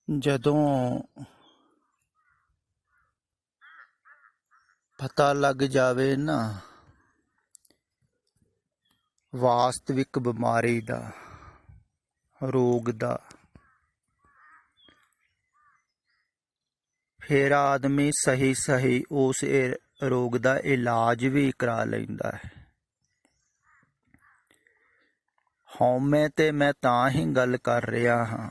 ਜਦੋਂ ਪਤਾ ਲੱਗ ਜਾਵੇ ਨਾ ਵਾਸਤਵਿਕ ਬਿਮਾਰੀ ਦਾ, ਰੋਗ ਦਾ, ਫਿਰ ਆਦਮੀ ਸਹੀ ਉਸ ਰੋਗ ਦਾ ਇਲਾਜ ਵੀ ਕਰਾ ਲੈਂਦਾ ਹੈ। ਹਉਮੈ ਤੇ ਮੈਂ ਤਾਂ ਹੀ ਗੱਲ ਕਰ ਰਿਹਾ ਹਾਂ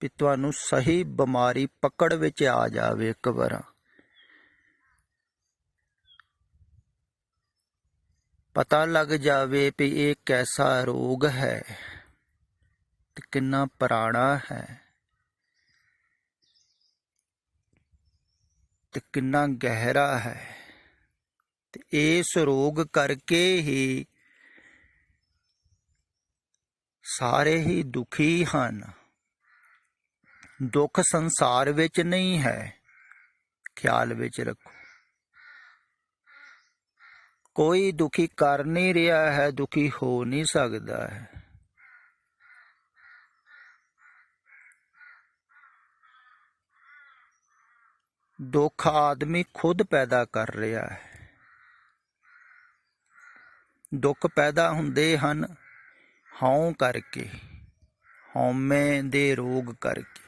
ਵੀ ਤੁਹਾਨੂੰ ਸਹੀ ਬਿਮਾਰੀ ਪਕੜ ਵਿੱਚ ਆ ਜਾਵੇ। ਇੱਕ ਵਾਰ ਪਤਾ ਲੱਗ ਜਾਵੇ ਵੀ ਇਹ ਕੈਸਾ ਰੋਗ ਹੈ ਤੇ ਕਿੰਨਾ ਪੁਰਾਣਾ ਹੈ ਤੇ ਕਿੰਨਾ ਗਹਿਰਾ ਹੈ, ਤੇ ਇਸ ਰੋਗ ਕਰਕੇ ਹੀ ਸਾਰੇ ਹੀ ਦੁਖੀ ਹਨ। ਦੁੱਖ ਸੰਸਾਰ ਵਿੱਚ ਨਹੀਂ ਹੈ, ਖਿਆਲ ਵਿੱਚ ਰੱਖੋ। ਕੋਈ ਦੁਖੀ ਕਰ ਨਹੀਂ ਰਿਹਾ ਹੈ, ਦੁਖੀ ਹੋ ਨਹੀਂ ਸਕਦਾ ਹੈ। ਦੁੱਖ ਆਦਮੀ ਖੁਦ ਪੈਦਾ ਕਰ ਰਿਹਾ ਹੈ। ਦੁੱਖ ਪੈਦਾ ਹੁੰਦੇ ਹਨ ਹਉ ਕਰਕੇ, ਹਉਮੈ ਦੇ ਰੋਗ ਕਰਕੇ,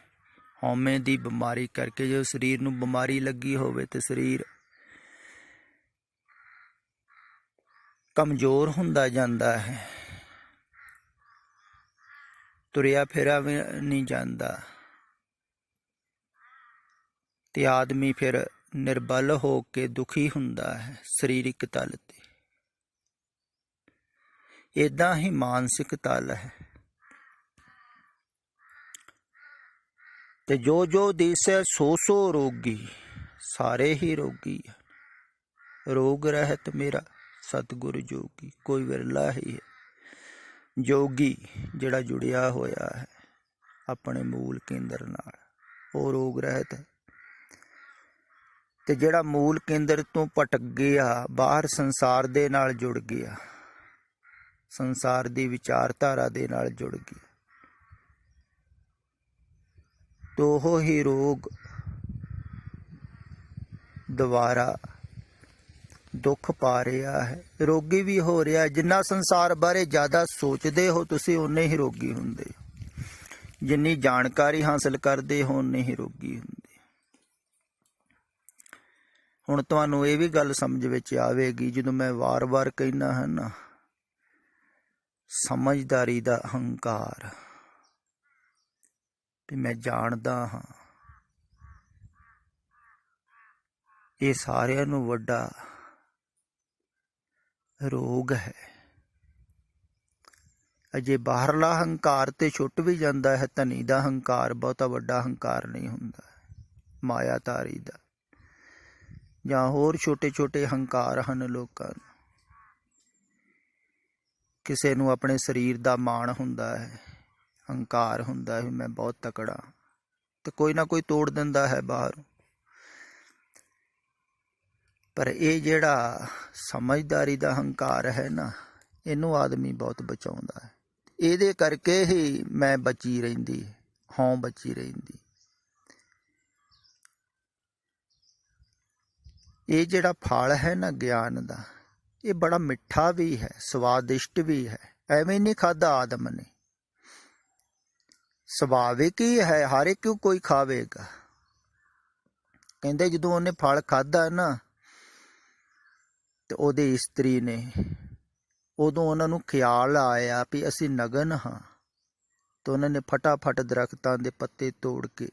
ਹਉਮੈ ਦੀ ਬਿਮਾਰੀ ਕਰਕੇ। ਜੇ ਸਰੀਰ ਨੂੰ ਬਿਮਾਰੀ ਲੱਗੀ ਹੋਵੇ ਤੇ ਸਰੀਰ ਕਮਜ਼ੋਰ ਹੁੰਦਾ ਜਾਂਦਾ ਹੈ, ਤੁਰਿਆ ਫਿਰਿਆ ਵੀ ਨਹੀਂ ਜਾਂਦਾ, ਤੇ ਆਦਮੀ ਫਿਰ ਨਿਰਬਲ ਹੋ ਕੇ ਦੁਖੀ ਹੁੰਦਾ ਹੈ ਸਰੀਰਕ ਤਲ ਤੇ। ਏਦਾਂ ਹੀ ਮਾਨਸਿਕ ਤਲ ਹੈ। ਤੇ ਜੋ ਦਿਸੈ ਸੋ ਰੋਗੀ, ਸਾਰੇ ਹੀ ਰੋਗੀ ਹਨ। ਰੋਗ ਰਹਿਤ ਮੇਰਾ ਸਤਿਗੁਰ ਜੋਗੀ, ਕੋਈ ਵਿਰਲਾ ਹੀ ਹੈ ਜੋਗੀ ਜਿਹੜਾ ਜੁੜਿਆ ਹੋਇਆ ਹੈ ਆਪਣੇ ਮੂਲ ਕੇਂਦਰ ਨਾਲ, ਉਹ ਰੋਗ ਰਹਿਤ ਹੈ। ਤੇ ਜਿਹੜਾ ਮੂਲ ਕੇਂਦਰ ਤੋਂ ਭਟਕ ਗਿਆ, ਬਾਹਰ ਸੰਸਾਰ ਦੇ ਨਾਲ ਜੁੜ ਗਿਆ, ਸੰਸਾਰ ਦੀ ਵਿਚਾਰਧਾਰਾ ਦੇ ਨਾਲ ਜੁੜ ਗਿਆ, ਤੋ ਉਹ ਹੀ ਰੋਗ ਦੁਬਾਰਾ ਦੁੱਖ ਪਾ ਰਿਹਾ ਹੈ, ਰੋਗੀ ਵੀ ਹੋ ਰਿਹਾ। ਜਿੰਨਾ ਸੰਸਾਰ ਬਾਰੇ ਜ਼ਿਆਦਾ ਸੋਚਦੇ ਹੋ ਤੁਸੀਂ, ਓਨੇ ਹੀ ਰੋਗੀ ਹੁੰਦੇ। ਜਿੰਨੀ ਜਾਣਕਾਰੀ ਹਾਸਲ ਕਰਦੇ ਹੋ, ਓਨੇ ਹੀ ਰੋਗੀ ਹੁੰਦੇ। ਹੁਣ ਤੁਹਾਨੂੰ ਇਹ ਵੀ ਗੱਲ ਸਮਝ ਵਿੱਚ ਆਵੇਗੀ, ਜਦੋਂ ਮੈਂ ਵਾਰ-ਵਾਰ ਕਹਿੰਦਾ ਹਾਂ ਨਾ, ਸਮਝਦਾਰੀ ਦਾ ਹੰਕਾਰ, ਵੀ ਮੈਂ ਜਾਣਦਾ ਹਾਂ, ਇਹ ਸਾਰਿਆਂ ਨੂੰ ਵੱਡਾ ਰੋਗ ਹੈ। ਅਜੇ ਬਾਹਰਲਾ ਹੰਕਾਰ ਤੇ ਛੁੱਟ ਵੀ ਜਾਂਦਾ ਹੈ, ਧਨੀ ਦਾ ਹੰਕਾਰ ਬਹੁਤਾ ਵੱਡਾ ਹੰਕਾਰ ਨਹੀਂ ਹੁੰਦਾ, ਮਾਇਆਧਾਰੀ ਦਾ, ਜਾਂ ਹੋਰ ਛੋਟੇ ਹੰਕਾਰ ਹਨ ਲੋਕਾਂ ਨੂੰ। ਕਿਸੇ ਨੂੰ ਆਪਣੇ ਸਰੀਰ ਦਾ ਮਾਣ ਹੁੰਦਾ ਹੈ, ਹੰਕਾਰ ਹੁੰਦਾ ਹੈ, ਮੈਂ ਬਹੁਤ ਤਕੜਾ, ਤੇ ਕੋਈ ਨਾ ਕੋਈ ਤੋੜ ਦਿੰਦਾ ਹੈ ਬਾਹਰ। ਪਰ ਇਹ ਜਿਹੜਾ ਸਮਝਦਾਰੀ ਦਾ ਹੰਕਾਰ ਹੈ ਨਾ, ਇਹਨੂੰ ਆਦਮੀ ਬਹੁਤ ਬਚਾਉਂਦਾ ਹੈ। ਇਹਦੇ ਕਰਕੇ ਹੀ ਮੈਂ ਬਚੀ ਰਹਿੰਦੀ, ਹਉ ਬਚੀ ਰਹਿੰਦੀ। ਇਹ ਜਿਹੜਾ ਫਲ ਹੈ ਨਾ ਗਿਆਨ ਦਾ, ਇਹ ਬੜਾ ਮਿੱਠਾ ਵੀ ਹੈ, ਸਵਾਦਿਸ਼ਟ ਵੀ ਹੈ। ਐਵੇਂ ਨਹੀਂ ਖਾਧਾ ਆਦਮ ਨੇ, ਸੁਭਾਵਿਕ ਹੀ ਹੈ, ਹਰ ਇੱਕ ਕੋਈ ਖਾਵੇਗਾ। ਕਹਿੰਦੇ ਜਦੋਂ ਉਹਨੇ ਫਲ ਖਾਧਾ ਨਾ, ਤੇ ਉਹਦੇ ਇਸਤਰੀ ਨੇ, ਉਦੋਂ ਉਹਨਾਂ ਨੂੰ ਖਿਆਲ ਆਇਆ ਵੀ ਅਸੀਂ ਨਗਨ ਹਾਂ, ਤੇ ਉਹਨਾਂ ਨੇ ਫਟਾਫਟ ਦਰਖਤਾਂ ਦੇ ਪੱਤੇ ਤੋੜ ਕੇ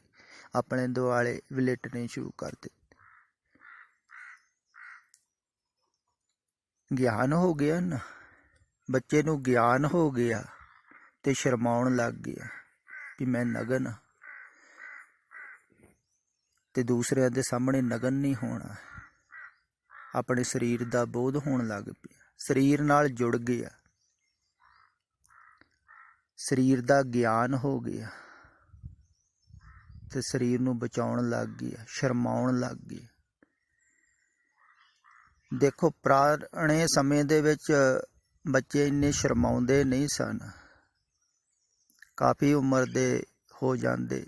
ਆਪਣੇ ਦੁਆਲੇ ਵਲੇਟਣੇ ਸ਼ੁਰੂ ਕਰ ਦਿੱਤੇ। ਗਿਆਨ ਹੋ ਗਿਆ ਨਾ, ਬੱਚੇ ਨੂੰ ਗਿਆਨ ਹੋ ਗਿਆ ਤੇ ਸ਼ਰਮਾਉਣ ਲੱਗ ਗਿਆ ਵੀ ਮੈਂ ਨਗਨ ਹਾਂ, ਤੇ ਦੂਸਰਿਆਂ ਦੇ ਸਾਹਮਣੇ ਨਗਨ ਨਹੀਂ ਹੋਣਾ। ਆਪਣੇ ਸਰੀਰ ਦਾ ਬੋਧ ਹੋਣ ਲੱਗ ਪਿਆ, ਸਰੀਰ ਨਾਲ ਜੁੜ ਗਿਆ, ਸਰੀਰ ਦਾ ਗਿਆਨ ਹੋ ਗਿਆ, ਤੇ ਸਰੀਰ ਨੂੰ ਬਚਾਉਣ ਲੱਗ ਗਿਆ, ਸ਼ਰਮਾਉਣ ਲੱਗ ਗਿਆ। ਦੇਖੋ ਪੁਰਾਣੇ ਸਮੇਂ ਦੇ ਵਿੱਚ ਬੱਚੇ ਇੰਨੇ ਸ਼ਰਮਾਉਂਦੇ ਨਹੀਂ ਸਨ। ਕਾਫੀ ਉਮਰ ਦੇ ਹੋ ਜਾਂਦੇ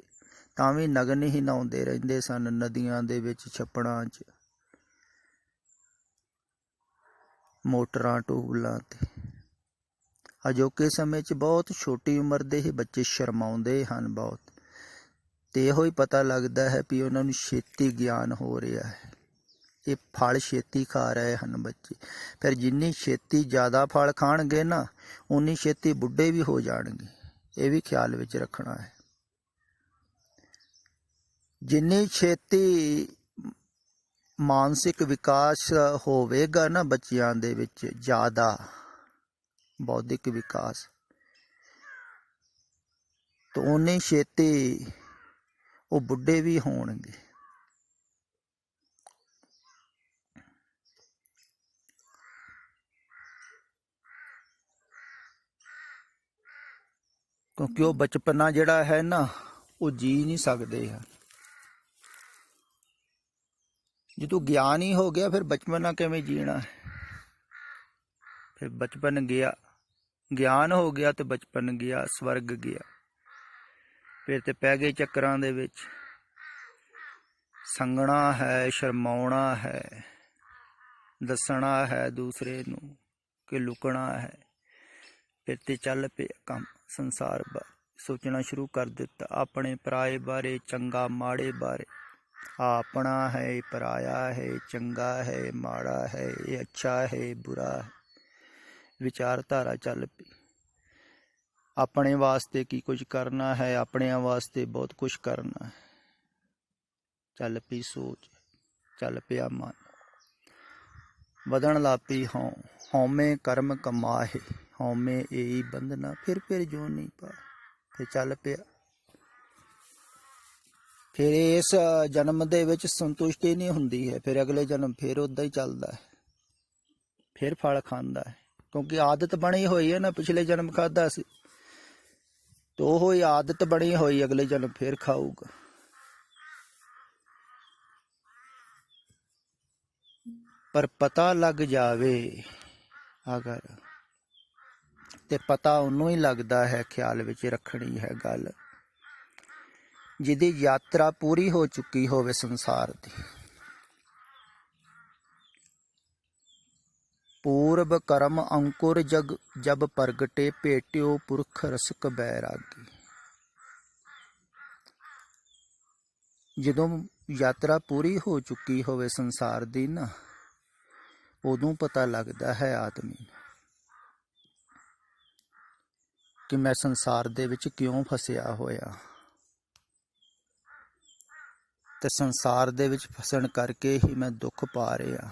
ਤਾਂ ਵੀ ਨਗਨ ਹੀ ਨਹਾਉਂਦੇ ਰਹਿੰਦੇ ਸਨ ਨਦੀਆਂ ਦੇ ਵਿੱਚ, ਛੱਪੜਾਂ 'ਚ, ਮੋਟਰਾਂ, ਟੂਬਲਾਂ 'ਤੇ। ਅਜੋਕੇ ਸਮੇਂ 'ਚ ਬਹੁਤ ਛੋਟੀ ਉਮਰ ਦੇ ਹੀ ਬੱਚੇ ਸ਼ਰਮਾਉਂਦੇ ਹਨ ਬਹੁਤ, ਅਤੇ ਇਹੋ ਹੀ ਪਤਾ ਲੱਗਦਾ ਹੈ ਵੀ ਉਹਨਾਂ ਨੂੰ ਛੇਤੀ ਗਿਆਨ ਹੋ ਰਿਹਾ ਹੈ। ਇਹ ਫਲ ਛੇਤੀ ਖਾ ਰਹੇ ਹਨ ਬੱਚੇ। ਫਿਰ ਜਿੰਨੀ ਛੇਤੀ ਜ਼ਿਆਦਾ ਫਲ ਖਾਣਗੇ ਨਾ, ਉਨੀ ਛੇਤੀ ਬੁੱਢੇ ਵੀ ਹੋ ਜਾਣਗੇ। ਇਹ ਵੀ ਖਿਆਲ ਵਿੱਚ ਰੱਖਣਾ ਹੈ। ਜਿੰਨੀ ਛੇਤੀ ਮਾਨਸਿਕ ਵਿਕਾਸ ਹੋਵੇਗਾ ਨਾ ਬੱਚਿਆਂ ਦੇ ਵਿੱਚ, ਜ਼ਿਆਦਾ ਬੌਧਿਕ ਵਿਕਾਸ, ਤਾਂ ਉਨੀ ਛੇਤੀ ਉਹ ਬੁੱਢੇ ਵੀ ਹੋਣਗੇ। ਕਿਉਂਕਿ ਉਹ ਬਚਪਨਾ ਜਿਹੜਾ ਹੈ ਨਾ, ਉਹ ਜੀ ਨਹੀਂ ਸਕਦੇ ਹਨ। ਜਦੋਂ ਗਿਆਨ ਹੀ ਹੋ ਗਿਆ, ਫਿਰ ਬਚਪਨਾ ਕਿਵੇਂ ਜੀਣਾ ਹੈ? ਫਿਰ ਬਚਪਨ ਗਿਆ, ਗਿਆਨ ਹੋ ਗਿਆ ਤੇ ਬਚਪਨ ਗਿਆ, ਸਵਰਗ ਗਿਆ। ਫਿਰ ਤੇ ਪੈ ਗਏ ਚੱਕਰਾਂ ਦੇ ਵਿੱਚ। ਸੰਗਣਾ ਹੈ, ਸ਼ਰਮਾਉਣਾ ਹੈ, ਦੱਸਣਾ ਹੈ ਦੂਸਰੇ ਨੂੰ ਕਿ ਲੁਕਣਾ ਹੈ। ਫਿਰ ਤੇ ਚੱਲ ਪਿਆ ਕੰਮ ਸੰਸਾਰ ਬਾਰੇ, ਸੋਚਣਾ ਸ਼ੁਰੂ ਕਰ ਦਿੱਤਾ ਆਪਣੇ ਪਰਾਏ ਬਾਰੇ, ਚੰਗਾ ਮਾੜੇ ਬਾਰੇ। ਆਪਣਾ ਹੈ, ਪਰਾਇਆ ਹੈ, ਚੰਗਾ ਹੈ, ਮਾੜਾ ਹੈ, ਇਹ ਅੱਛਾ ਹੈ, ਬੁਰਾ ਹੈ। ਵਿਚਾਰਧਾਰਾ ਚੱਲ ਪਈ। ਆਪਣੇ ਵਾਸਤੇ ਕੀ ਕੁਝ ਕਰਨਾ ਹੈ, ਆਪਣਿਆਂ ਵਾਸਤੇ ਬਹੁਤ ਕੁਝ ਕਰਨਾ ਹੈ। ਚੱਲ ਪਈ ਸੋਚ, ਚੱਲ ਪਿਆ ਮਨ, ਵਧਣ ਲੱਗ ਪਈ ਹਉਮੈ ਕਰਮ ਕਮਾਹੇ, ਹਉਮੈ ਏਈ ਬੰਧਨਾ ਫਿਰ ਜੋ ਨਹੀਂ ਪਾ। ਫਿਰ ਚੱਲ ਪਿਆ। ਫਿਰ ਇਸ ਜਨਮ ਦੇ ਵਿੱਚ ਸੰਤੁਸ਼ਟੀ ਨਹੀਂ ਹੁੰਦੀ ਹੈ। ਫਿਰ ਅਗਲੇ ਜਨਮ ਫਿਰ ਉੱਦਾਂ ਹੀ ਚੱਲਦਾ ਹੈ, ਫਿਰ ਫਲ ਖਾਂਦਾ ਹੈ। ਕਿਉਂਕਿ ਆਦਤ ਬਣੀ ਹੋਈ ਹੈ ਨਾ, ਪਿਛਲੇ ਜਨਮ ਖਾਧਾ ਸੀ, ਤਾਂ ਉਹ ਹੀ ਆਦਤ ਬਣੀ ਹੋਈ, ਅਗਲੇ ਜਨਮ ਫਿਰ ਖਾਊਗਾ। ਪਰ ਪਤਾ ਲੱਗ ਜਾਵੇ ਅਗਰ, ਤੇ ਪਤਾ ਉਹਨੂੰ ਹੀ ਲੱਗਦਾ ਹੈ, ਖਿਆਲ ਵਿੱਚ ਰੱਖਣੀ ਹੈ ਗੱਲ, ਜਿਹਦੀ ਯਾਤਰਾ ਪੂਰੀ ਹੋ ਚੁੱਕੀ ਹੋਵੇ ਸੰਸਾਰ ਦੀ। ਪੂਰਬ ਕਰਮ ਅੰਕੁਰ ਜਬ ਪ੍ਰਗਟੇ, ਭੇਟਿਓ ਪੁਰਖ ਰਸਿਕ ਬੈਰਾਗੀ। ਜਦੋਂ ਯਾਤਰਾ ਪੂਰੀ ਹੋ ਚੁੱਕੀ ਹੋਵੇ ਸੰਸਾਰ ਦੀ ਨਾ, ਉਦੋਂ ਪਤਾ ਲੱਗਦਾ ਹੈ ਆਦਮੀ ਨੂੰ ਕਿ ਮੈਂ ਸੰਸਾਰ ਦੇ ਵਿੱਚ ਕਿਉਂ ਫਸਿਆ ਹੋਇਆ, ਤੇ ਸੰਸਾਰ ਦੇ ਵਿੱਚ ਫਸਣ ਕਰਕੇ ਹੀ ਮੈਂ ਦੁੱਖ ਪਾ ਰਿਹਾ।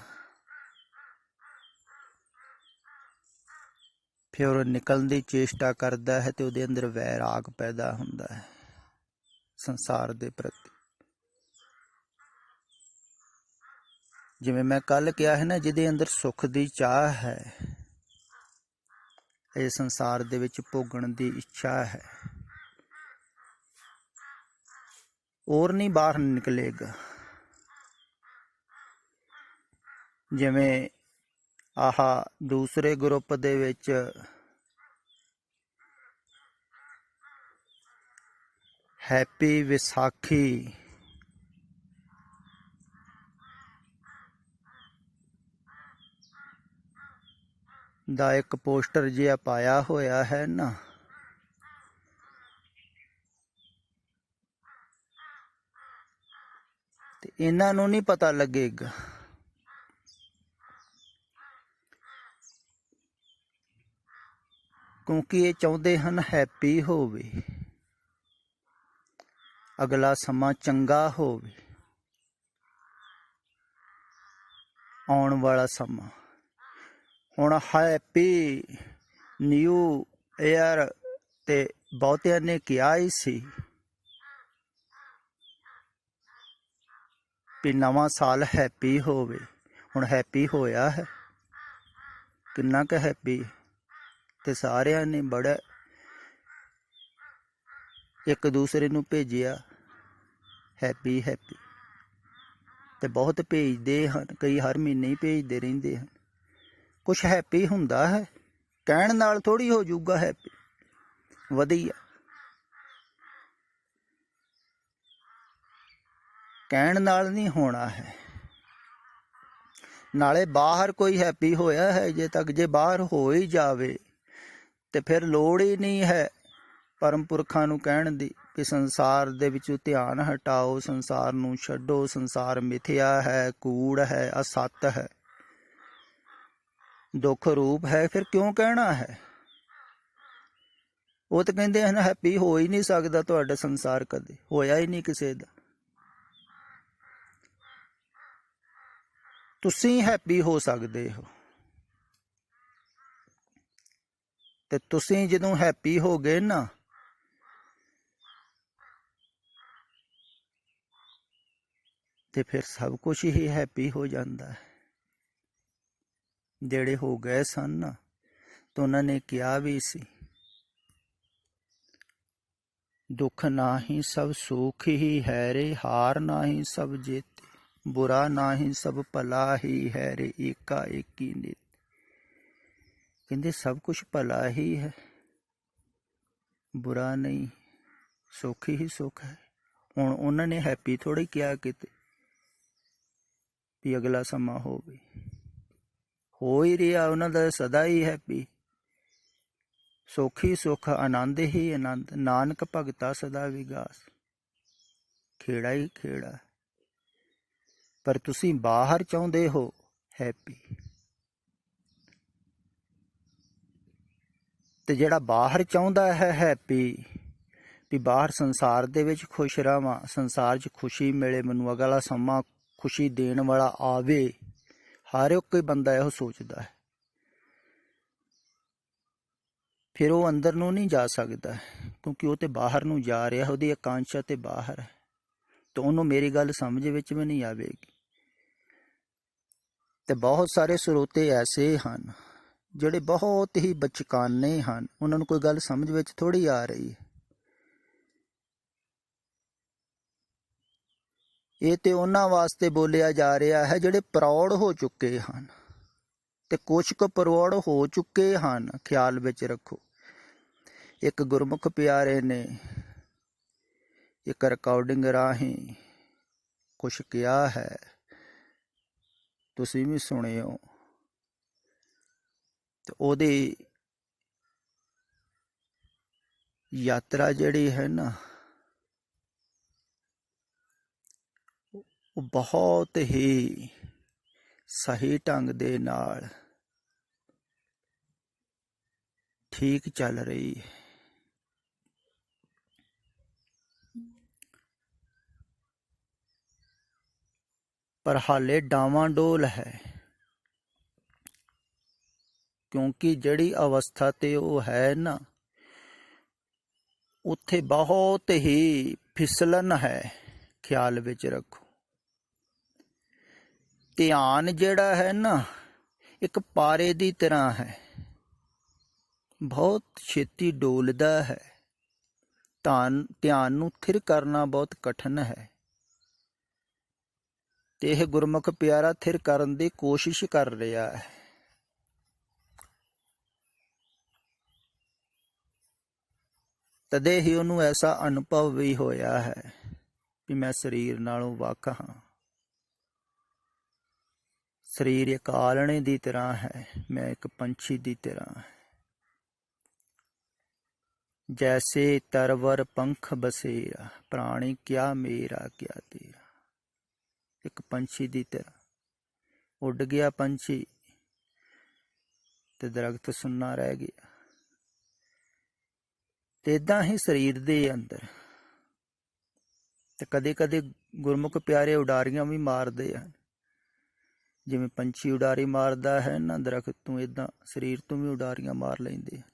ਫਿਰ ਉਹ ਨਿਕਲਣ ਦੀ ਚੇਸ਼ਟਾ ਕਰਦਾ ਹੈ, ਤੇ ਉਹਦੇ ਅੰਦਰ ਵੈਰਾਗ ਪੈਦਾ ਹੁੰਦਾ ਹੈ ਸੰਸਾਰ ਦੇ ਪ੍ਰਤੀ। ਜਿਵੇਂ ਮੈਂ ਕੱਲ ਕਿਹਾ ਹੈ ਨਾ, ਜਿਹਦੇ ਅੰਦਰ ਸੁੱਖ ਦੀ ਚਾਹ ਹੈ, ਇਹ ਸੰਸਾਰ ਦੇ ਵਿੱਚ ਭੋਗਣ ਦੀ ਇੱਛਾ ਹੈ, ਹੋਰ ਨਹੀਂ ਬਾਹਰ ਨਿਕਲੇਗਾ। ਜਿਵੇਂ ਆਹ ਦੂਸਰੇ ਗਰੁੱਪ ਦੇ ਵਿੱਚ ਹੈਪੀ ਵਿਸਾਖੀ ਦਾ ਇੱਕ ਪੋਸਟਰ ਜਿਹਾ ਪਾਇਆ ਹੋਇਆ ਹੈ ਨਾ, ਤੇ ਇਹਨਾਂ ਨੂੰ ਨਹੀਂ ਪਤਾ ਲੱਗੇਗਾ ਕਿਉਂਕਿ ਇਹ ਚਾਹੁੰਦੇ ਹਨ ਹੈਪੀ ਹੋਵੇ, ਅਗਲਾ ਸਮਾਂ ਚੰਗਾ ਹੋਵੇ, ਆਉਣ ਵਾਲਾ ਸਮਾਂ। ਹੁਣ ਹੈਪੀ ਨਿਊ ਈਅਰ ਤੇ ਬਹੁਤਿਆਂ ਨੇ ਕਿਹਾ ਹੀ ਸੀ ਵੀ ਨਵਾਂ ਸਾਲ ਹੈਪੀ ਹੋਵੇ। ਹੁਣ ਹੈਪੀ ਹੋਇਆ ਹੈ? ਕਿੰਨਾ ਕੁ ਹੈਪੀ? ਤੇ ਸਾਰਿਆਂ ਨੇ ਬੜਾ ਇੱਕ ਦੂਸਰੇ ਨੂੰ ਭੇਜਿਆ ਹੈਪੀ ਹੈਪੀ, ਤੇ ਬਹੁਤ ਭੇਜਦੇ ਹਨ, ਕਈ ਹਰ ਮਹੀਨੇ ਹੀ ਭੇਜਦੇ ਰਹਿੰਦੇ ਹਨ। ਕੁਛ ਹੈਪੀ ਹੁੰਦਾ ਹੈ? ਕਹਿਣ ਨਾਲ ਥੋੜ੍ਹੀ ਹੋ ਜਾਊਗਾ ਹੈਪੀ। ਵਧੀਆ ਕਹਿਣ ਨਾਲ ਨਹੀਂ ਹੋਣਾ ਹੈ। ਨਾਲੇ ਬਾਹਰ ਕੋਈ ਹੈਪੀ ਹੋਇਆ ਹੈ ਜੇ ਤੱਕ? ਜੇ ਬਾਹਰ ਹੋ ਹੀ ਜਾਵੇ ਤੇ ਫਿਰ ਲੋੜ ਹੀ ਨਹੀਂ ਹੈ ਪਰਮ ਪੁਰਖਾਂ ਨੂੰ ਕਹਿਣ ਦੀ ਕਿ ਸੰਸਾਰ ਦੇ ਵਿੱਚੋਂ ਧਿਆਨ ਹਟਾਓ, ਸੰਸਾਰ ਨੂੰ ਛੱਡੋ, ਸੰਸਾਰ ਮਿਥਿਆ ਹੈ, ਕੂੜ ਹੈ, ਅਸੱਤ ਹੈ, ਦੁੱਖ ਰੂਪ ਹੈ। ਫਿਰ ਕਿਉਂ ਕਹਿਣਾ ਹੈ? ਉਹ ਤਾਂ ਕਹਿੰਦੇ ਹਨ ਹੈਪੀ ਹੋ ਹੀ ਨਹੀਂ ਸਕਦਾ ਤੁਹਾਡਾ ਸੰਸਾਰ, ਕਦੇ ਹੋਇਆ ਹੀ ਨਹੀਂ ਕਿਸੇ ਦਾ। ਤੁਸੀਂ ਹੈਪੀ ਹੋ ਸਕਦੇ ਹੋ, ਤੇ ਤੁਸੀਂ ਜਦੋਂ ਹੈਪੀ ਹੋ ਗਏ ਨਾ, ਤੇ ਫਿਰ ਸਭ ਕੁਝ ਹੀ ਹੈਪੀ ਹੋ ਜਾਂਦਾ ਹੈ। ਜਿਹੜੇ ਹੋ ਗਏ ਸਨ ਨਾ, ਤਾਂ ਉਹਨਾਂ ਨੇ ਕਿਹਾ ਵੀ ਸੀ, ਦੁੱਖ ਨਾਹੀਂ ਸਭ ਸੁਖ ਹੀ ਹੈ ਰੇ, ਹਾਰ ਨਾਹੀਂ ਸਭ ਜੇਤੇ, बुरा नाही सब भला ही है रे, एका एकी नित। कहते सब कुछ भला ही है, बुरा नहीं, सुख ही सुख है। हुण उन्होंने हैप्पी थोड़ी किया किते भी अगला समा हो ही रहा, उन्हों का सदा ही हैप्पी, सुख ही सुख, आनंद ही आनंद, नानक भगता सदा विगास, खेड़ा ही खेड़ा। पर तुसी बाहर चाहुंदे हो हैप्पी, ते जिहड़ा बाहर चाहुंदा है हैप्पी भी बाहर संसार दे विच खुश रहां, संसार च खुशी मिले, मैनूं अगला समा खुशी देण वाला आवे, हर एक कोई बंदा इहो सोचदा है। फिर वो अंदर नूं नहीं जा सकदा क्योंकि वो तो बाहर नूं जा रहा, उहदी आकांक्षा ते बाहर है, तो उन्होंने मेरी गल समझ विच भी नहीं आवेगी। तो बहुत सारे ਸਰੋਤੇ ऐसे हैं ਜਿਹੜੇ बहुत ही बचकाने हैं, उन्होंने कोई गल समझ विच थोड़ी आ रही है। ये तो उन्होंने वास्ते बोलिया जा रहा है ਜਿਹੜੇ प्रौढ़ हो चुके हैं, तो कुछ को प्रौढ़ हो चुके हैं। ख्याल विच रखो, एक गुरमुख प्यारे ने एक रिकॉर्डिंग राही कुछ किया है, तुसीं भी सुनियो, तो ओदी यात्रा जिहड़ी है ना, वो बहुत ही सही ढंग दे नाल ठीक चल रही है। पर हाले डावाडोल है, क्योंकि जड़ी अवस्था ते वो है ना, उत्थे बहुत ही फिसलन है। ख्याल विच रखो, ध्यान जिहड़ा है ना एक पारे दी तरह है, बहुत छेती डोलदा है। ध्यान नूं थिर करना बहुत कठिन है, ते यह गुरमुख प्यारा थिर करन दी कोशिश कर रहा है। तदे ही उन्होंने ऐसा अनुभव भी होया है कि मैं शरीर नालों वख हाँ, शरीर एक आलणे दी तरह है, मैं एक पंछी दी तरह है। जैसे तरवर पंख बसेरा, प्राणी क्या मेरा क्या तेरा। एक पंछी दी तरह उड़ गया पंछी, ते दरख्त सुन्ना रह गया। ते इदां ही शरीर दे अंदर ते कदे कदे गुरमुख प्यारे उडारियां भी मारदे हैं, जिवें पंछी उडारी मारदा है ना दरख्त तों, इदां शरीर तो भी उडारियां मार लैंदे हैं।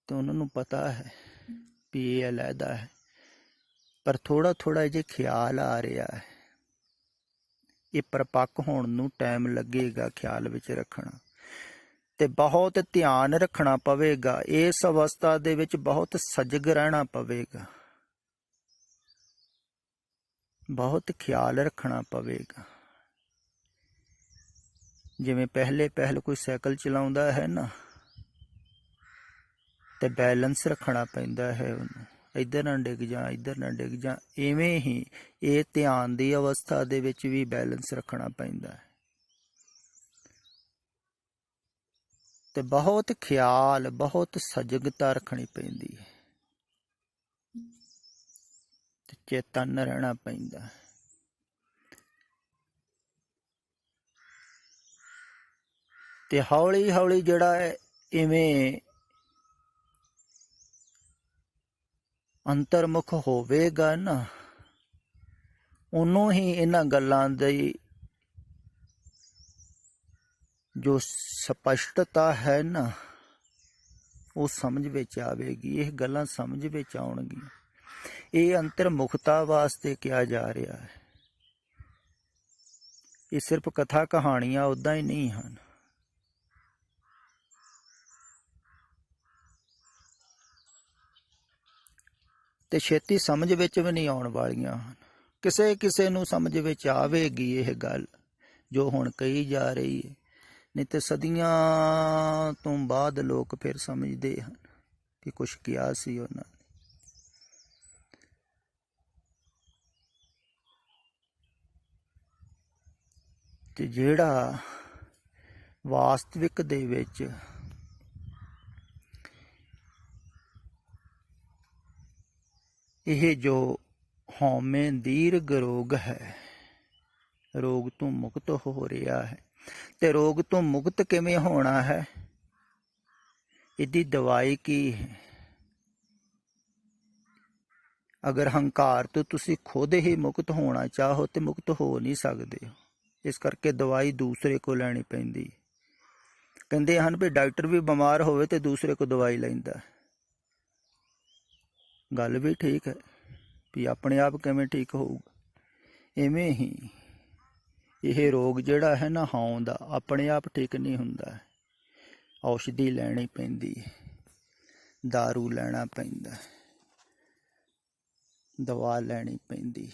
तो उन्होंने पता है भी ये अलहदा है, पर थोड़ा थोड़ा जे ख्याल आ रहा है, ये परपक्क होण नूं टाइम लगेगा। ख्याल विच रखना ते बहुत ध्यान रखना पवेगा, इस अवस्था दे विच बहुत सजग रहना पवेगा, बहुत ख्याल रखना पवेगा। जिवें पहले कोई साइकिल चलाउंदा है ना, ते बैलेंस रखना पैंदा है उन्हें, ਇੱਧਰ ਨਾ ਡਿੱਗ ਜਾ, ਇੱਧਰ ਨਾ ਡਿੱਗ ਜਾ। ਇਵੇਂ ਹੀ ਇਹ ਧਿਆਨ ਦੀ ਅਵਸਥਾ ਦੇ ਵਿੱਚ ਵੀ ਬੈਲੈਂਸ ਰੱਖਣਾ ਪੈਂਦਾ ਹੈ। ਤੇ ਬਹੁਤ ਖਿਆਲ, ਬਹੁਤ ਸਜਗਤਾ ਰੱਖਣੀ ਪੈਂਦੀ ਹੈ ਤੇ ਚੇਤਨ ਰਹਿਣਾ ਪੈਂਦਾ ਹੈ। ਤੇ ਹੌਲੀ ਹੌਲੀ ਜਿਹੜਾ ਹੈ ਇਵੇਂ ਅੰਤਰਮੁਖ ਹੋਵੇਗਾ ਨਾ, ਉਹਨੂੰ ਹੀ ਇਹਨਾਂ ਗੱਲਾਂ ਦੀ ਜੋ ਸਪਸ਼ਟਤਾ ਹੈ ਨਾ, ਉਹ ਸਮਝ ਵਿੱਚ ਆਵੇਗੀ। ਇਹ ਗੱਲਾਂ ਸਮਝ ਵਿੱਚ ਆਉਣਗੀਆਂ। ਇਹ ਅੰਤਰਮੁਖਤਾ ਵਾਸਤੇ ਕਿਹਾ ਜਾ ਰਿਹਾ ਹੈ। ਇਹ ਸਿਰਫ ਕਥਾ ਕਹਾਣੀਆਂ ਉੱਦਾਂ ਹੀ ਨਹੀਂ ਹਨ। ਤੇ ਛੇਤੀ ਸਮਝ ਵਿੱਚ ਵੀ ਨਹੀਂ ਆਉਣ ਵਾਲੀਆਂ ਹਨ। ਕਿਸੇ ਕਿਸੇ ਨੂੰ ਸਮਝ ਵਿੱਚ ਆਵੇਗੀ ਇਹ ਗੱਲ ਜੋ ਹੁਣ ਕਹੀ ਜਾ ਰਹੀ ਹੈ, ਨਹੀਂ ਤੇ ਸਦੀਆਂ ਤੋਂ ਬਾਅਦ ਲੋਕ ਫਿਰ ਸਮਝਦੇ ਹਨ ਕਿ ਕੁਛ ਕਿਹਾ ਸੀ ਉਹਨਾਂ ਨੇ। ਤੇ ਜਿਹੜਾ ਵਾਸਤਵਿਕ ਦੇ ਵਿੱਚ ਇਹ ਜੋ ਹਉਮੈ ਦੀਰਘ ਰੋਗ ਹੈ, ਰੋਗ ਤੋਂ ਮੁਕਤ ਹੋ ਰਿਹਾ ਹੈ। ਤੇ ਰੋਗ ਤੋਂ ਮੁਕਤ ਕਿਵੇਂ ਹੋਣਾ ਹੈ? ਇਹਦੀ ਦਵਾਈ ਕੀ ਹੈ? ਅਗਰ ਹੰਕਾਰ ਤੋਂ ਤੁਸੀਂ ਖੁਦ ਹੀ ਮੁਕਤ ਹੋਣਾ ਚਾਹੋ ਤੇ ਮੁਕਤ ਹੋ ਨਹੀਂ ਸਕਦੇ। ਇਸ ਕਰਕੇ ਦਵਾਈ ਦੂਸਰੇ ਕੋਲ ਲੈਣੀ ਪੈਂਦੀ। ਕਹਿੰਦੇ ਹਨ ਵੀ ਡਾਕਟਰ ਵੀ ਬਿਮਾਰ ਹੋਵੇ ਤੇ ਦੂਸਰੇ ਕੋਲ ਦਵਾਈ ਲੈਂਦਾ। ਗੱਲ ਵੀ ਠੀਕ ਹੈ ਵੀ ਆਪਣੇ ਆਪ ਕਿਵੇਂ ਠੀਕ ਹੋਊਗਾ। ਇਵੇਂ ਹੀ ਇਹ ਰੋਗ ਜਿਹੜਾ ਹੈ ਨਾ ਹਉਂ ਦਾ, ਆਪਣੇ ਆਪ ਠੀਕ ਨਹੀਂ ਹੁੰਦਾ। ਔਸ਼ਧੀ ਲੈਣੀ ਪੈਂਦੀ, ਦਾਰੂ ਲੈਣਾ ਪੈਂਦਾ, ਦਵਾ ਲੈਣੀ ਪੈਂਦੀ।